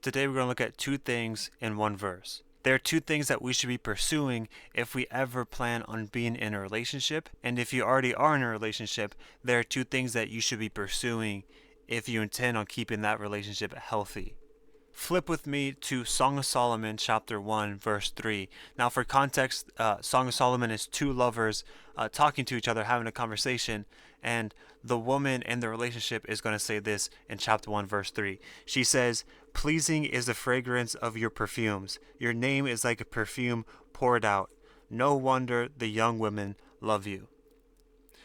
Today we're going to look at two things in one verse. There are two things that we should be pursuing if we ever plan on being in a relationship. And if you already are in a relationship, there are two things that you should be pursuing if you intend on keeping that relationship healthy. Flip with me to Song of Solomon chapter 1 verse 3. Now for context, Song of Solomon is two lovers talking to each other, having a conversation, and the woman in the relationship is going to say this in chapter 1 verse 3. She says, "Pleasing is the fragrance of your perfumes. Your name is like a perfume poured out. No wonder the young women love you."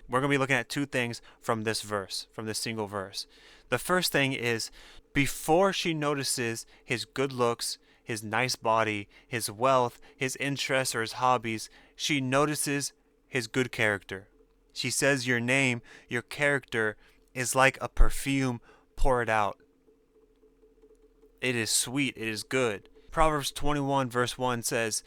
We're going to be looking at two things from this verse, from this single verse. The first thing is, before she notices his good looks, his nice body, his wealth, his interests, or his hobbies, she notices his good character. She says, "Your name, your character is like a perfume poured out." It is sweet, it is good. Proverbs 21 verse 1 says,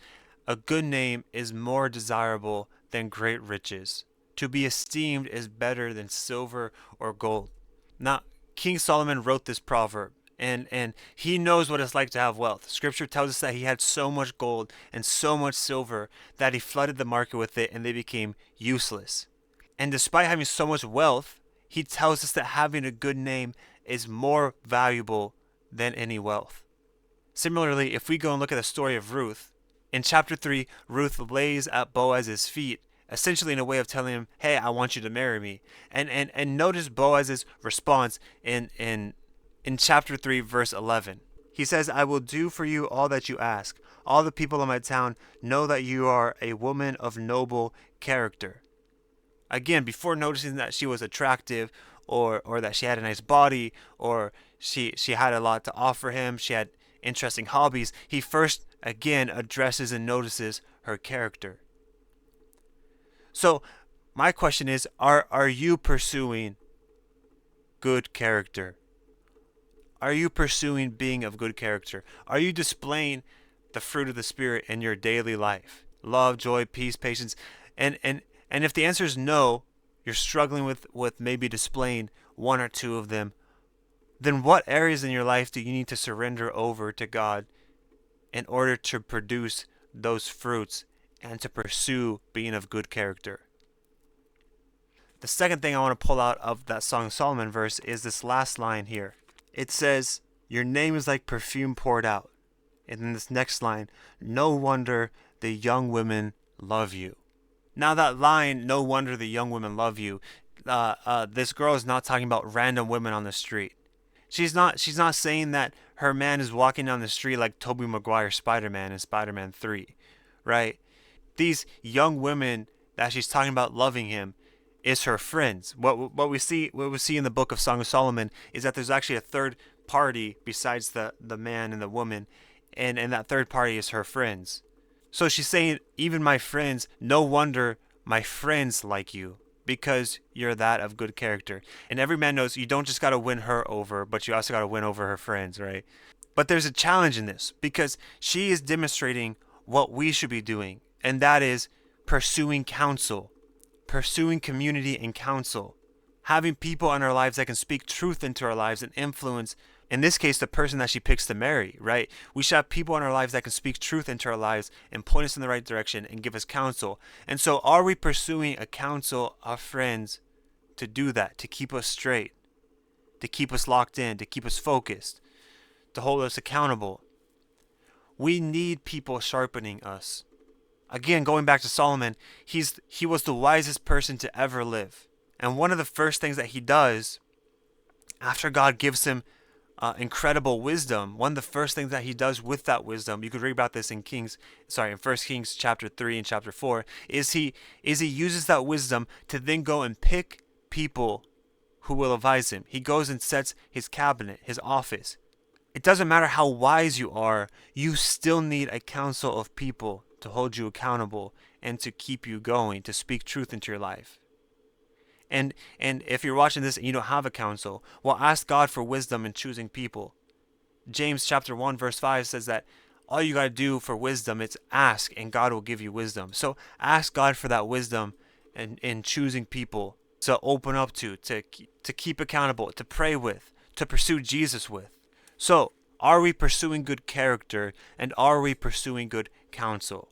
"A good name is more desirable than great riches. To be esteemed is better than silver or gold." Now, King Solomon wrote this proverb, and he knows what it's like to have wealth. Scripture tells us that he had so much gold and so much silver that he flooded the market with it and they became useless. And despite having so much wealth, he tells us that having a good name is more valuable than any wealth. Similarly, if we go and look at the story of Ruth, in chapter 3, Ruth lays at Boaz's feet, essentially in a way of telling him, "Hey, I want you to marry me." And notice Boaz's response in chapter 3, verse 11. He says, "I will do for you all that you ask. All the people of my town know that you are a woman of noble character." Again, before noticing that she was attractive or that she had a nice body or she had a lot to offer him, she had interesting hobbies, he first again addresses and notices her character. So my question is, are you pursuing good character? Are you pursuing being of good character? Are you displaying the fruit of the Spirit in your daily life? Love, joy, peace, patience. And if the answer is no, you're struggling with maybe displaying one or two of them, then what areas in your life do you need to surrender over to God in order to produce those fruits and to pursue being of good character? The second thing I want to pull out of that Song of Solomon verse is this last line here. It says, "Your name is like perfume poured out." And then this next line, "No wonder the young women love you." Now that line, "No wonder the young women love you," this girl is not talking about random women on the street. She's not saying that her man is walking down the street like Tobey Maguire's Spider-Man in Spider-Man 3, right? These young women that she's talking about loving him is her friends. What we see in the book of Song of Solomon is that there's actually a third party besides the man and the woman, and that third party is her friends. So she's saying, even my friends, no wonder my friends like you, because you're that of good character. And every man knows you don't just got to win her over, but you also got to win over her friends, right? But there's a challenge in this, because she is demonstrating what we should be doing, and that is pursuing counsel, pursuing community and counsel, having people in our lives that can speak truth into our lives and influence, in this case, the person that she picks to marry, right? We should have people in our lives that can speak truth into our lives and point us in the right direction and give us counsel. And so are we pursuing a counsel of friends to do that, to keep us straight, to keep us locked in, to keep us focused, to hold us accountable? We need people sharpening us. Again, going back to Solomon, he was the wisest person to ever live. And one of the first things that he does after God gives him incredible wisdom, one of the first things that he does with that wisdom, you could read about this in 1 Kings chapter 3 and chapter 4, is he uses that wisdom to then go and pick people who will advise him. He goes and sets his cabinet, his office. It doesn't matter how wise you are, you still need a council of people to hold you accountable and to keep you going, to speak truth into your life. And if you're watching this and you don't have a counsel, well, ask God for wisdom in choosing people. James chapter 1 verse 5 says that all you got to do for wisdom, it's ask and God will give you wisdom. So ask God for that wisdom in choosing people to open up to keep accountable, to pray with, to pursue Jesus with. So Are we pursuing good character, and are we pursuing good counsel?